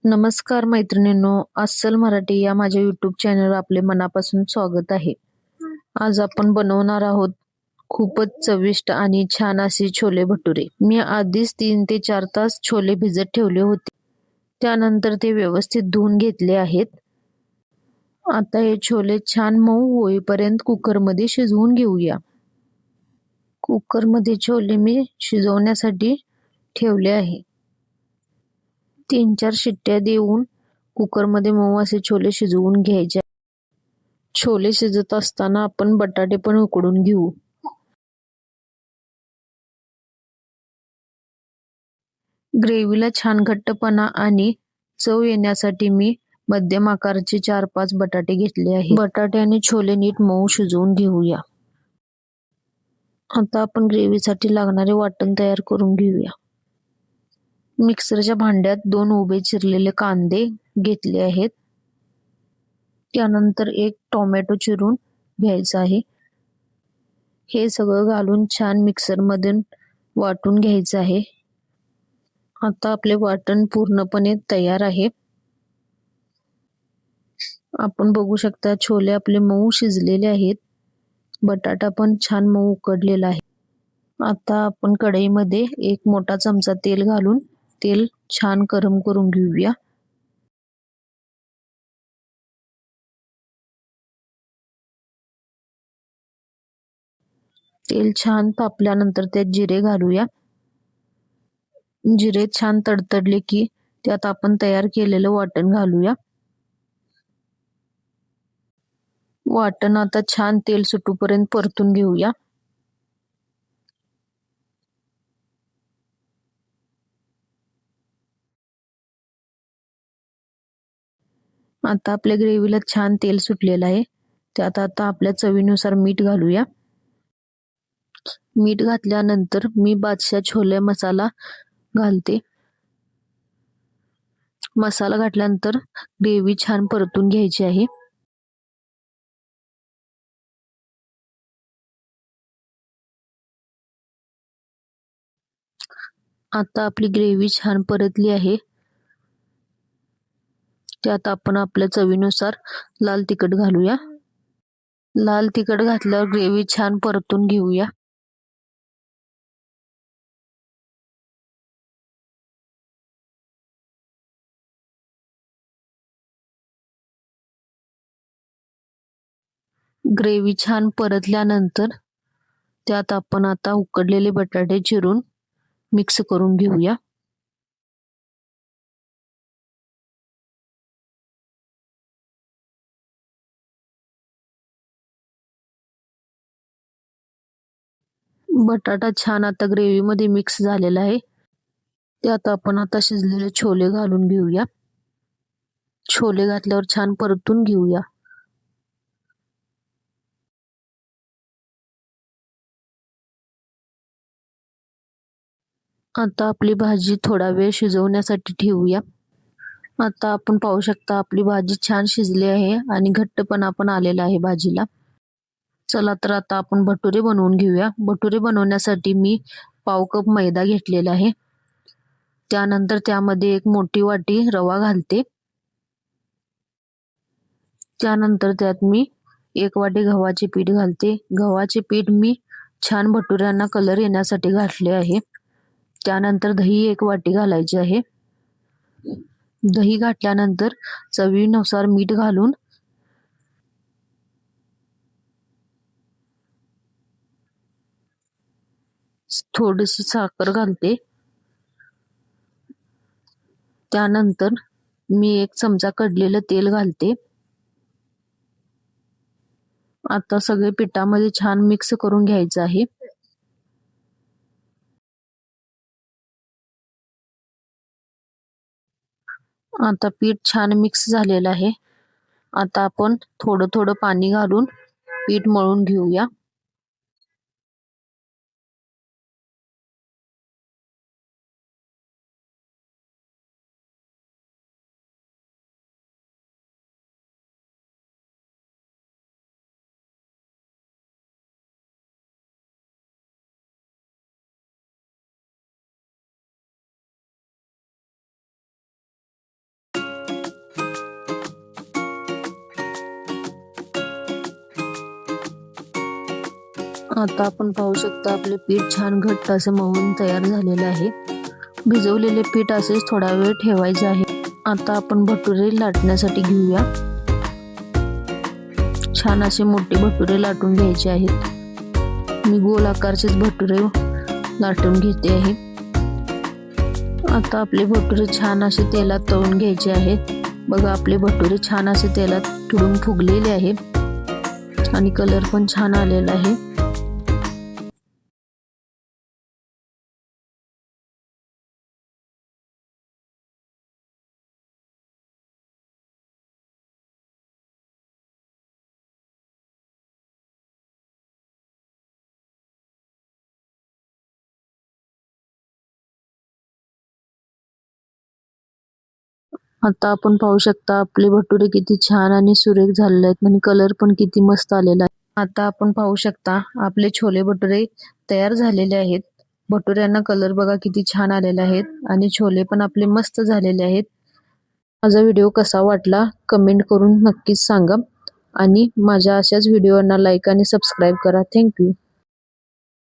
नमस्कार मैत्रिणींनो, अस्सल मराठी या माझ्या युट्यूब चॅनलवर आपले मनापासून स्वागत आहे. आज आपण बनवणार आहोत खूपच चविष्ट आणि छान असे छोले भटुरे. मी आधीच 3 ते 4 तास छोले भिजत ठेवले होते. त्यानंतर ते व्यवस्थित धुवून घेतले आहेत. आता हे छोले छान मऊ होईपर्यंत कुकरमध्ये शिजवून घेऊया. कुकरमध्ये छोले मी शिजवण्यासाठी ठेवले आहे. 3-4 शिट्ट्या देऊन कुकरमध्ये मऊ असे छोले शिजवून घ्यायचे. छोले शिजत असताना आपण बटाटे पण उकडून घेऊ. ग्रेव्हीला छान घट्टपणा आणि चव येण्यासाठी मी मध्यम आकाराचे 4-5 बटाटे घेतले आहे. बटाटे आणि छोले नीट मऊ शिजवून घेऊया. आता आपण ग्रेव्हीसाठी लागणारे वाटण तयार करून घेऊया. मिक्सरच्या भांड्यात 2 उभे चिरलेले कांदे घेतले आहेत. त्यानंतर 1 टोमॅटो चिरून घ्यायचा आहे. हे सगळं घालून छान मिक्सरमध्ये वाटून घ्यायचं आहे. आता आपले वाटण पूर्णपणे तयार आहे. आपण बघू शकता छोले आपले मऊ शिजलेले आहेत. बटाटा पण छान मऊ उकडलेला आहे. आता आपण कढईमध्ये 1 मोठा चमचा तेल घालून तेल छान गरम करून घेऊया. तेल छान तापल्यानंतर त्यात जिरे घालूया. जिरे छान तडतडले की त्यात आपण तयार केलेलं वाटण घालूया. वाटण आता छान तेल सुटूपर्यंत परतून घेऊया. आता आपल्या ग्रेव्हीला छान तेल सुटलेलं आहे. त्यात आता आपल्या चवीनुसार मीठ घालूया. मीठ घातल्यानंतर मी बादशाह छोले मसाला घालते. मसाला घातल्यानंतर ग्रेव्ही छान परतून घ्यायची आहे. आता आपली ग्रेव्ही छान परतली आहे. त्यात आपण आपल्या चवीनुसार लाल तिखट घालूया. लाल तिखट घातल्यावर ग्रेव्ही छान परतून घेऊया. ग्रेव्ही छान परतल्यानंतर त्यात आपण आता उकडलेले बटाटे चिरून मिक्स करून घेऊया. बटाटा छान आता ग्रेव्ही मध्ये मिक्स झालेला आहे. त्यात आपण आता शिजलेले छोले घालून घेऊया. छोले घातल्यावर छान परतून घेऊया. आता आपली भाजी थोडा वेळ शिजवण्यासाठी ठेवूया. आता आपण पाहू शकता आपली भाजी छान शिजली आहे आणि घट्टपणा पण आलेला आहे भाजीला. चला तर आता आपण भटुरे बनवून घेऊया. भटुरे बनवण्यासाठी मी पाव कप मैदा घेतलेला आहे. त्यानंतर त्यामध्ये 1 मोठी वाटी रवा घालते. त्यानंतर त्यात मी 1 वाटी गव्हाचे पीठ घालते. गव्हाचे पीठ मी छान भटुऱ्यांना कलर येण्यासाठी घातले आहे. त्यानंतर दही 1 वाटी घालायची आहे. दही घातल्यानंतर चवीनुसार मीठ घालून थोडीशी साखर घालते. त्यानंतर मी 1 चमचा कडलेलं तेल घालते. आता सगळे पिठामध्ये छान मिक्स करून घ्यायचं आहे. आता पीठ छान मिक्स झालेलं आहे. आता आपण थोडं थोडं पाणी घालून पीठ मळून घेऊया. आता आपण पाहू शकता आपले पीठ छान घट्ट असं मऊन तयार झालेलं आहे. भिजवलेले पीठ असेच थोडा वेळ ठेवायचे आहे. आता आपण भटुरे लाटण्यासाठी घेऊया. छान असे मोठे भटुरे लाटून घ्यायचे आहेत. मी गोल आकारचेच भटुरे लाटून घेते आहे. आता आपले भटुरे छान असे तेलात तळून घ्यायचे आहेत. बघा आपले भटुरे छान असे तेलात तुडून फुगलेले आहेत आणि कलर पण छान आलेला आहे. आता आपण पाहू शकता आपले भटुरे किती छान आणि सुरेख झालेले आहेत आणि कलर पण किती मस्त आलेला आहे. आता आपण पाहू शकता आपले छोले भटुरे तयार झालेले आहेत. भटुऱ्यांना कलर बघा किती छान आलेला आहे आणि छोले पण आपले मस्त झालेले आहेत. माझा व्हिडिओ कसा वाटला कमेंट करून नक्कीच सांगा आणि माझ्या अशाच व्हिडिओंना लाईक आणि सबस्क्राईब करा. थँक्यू.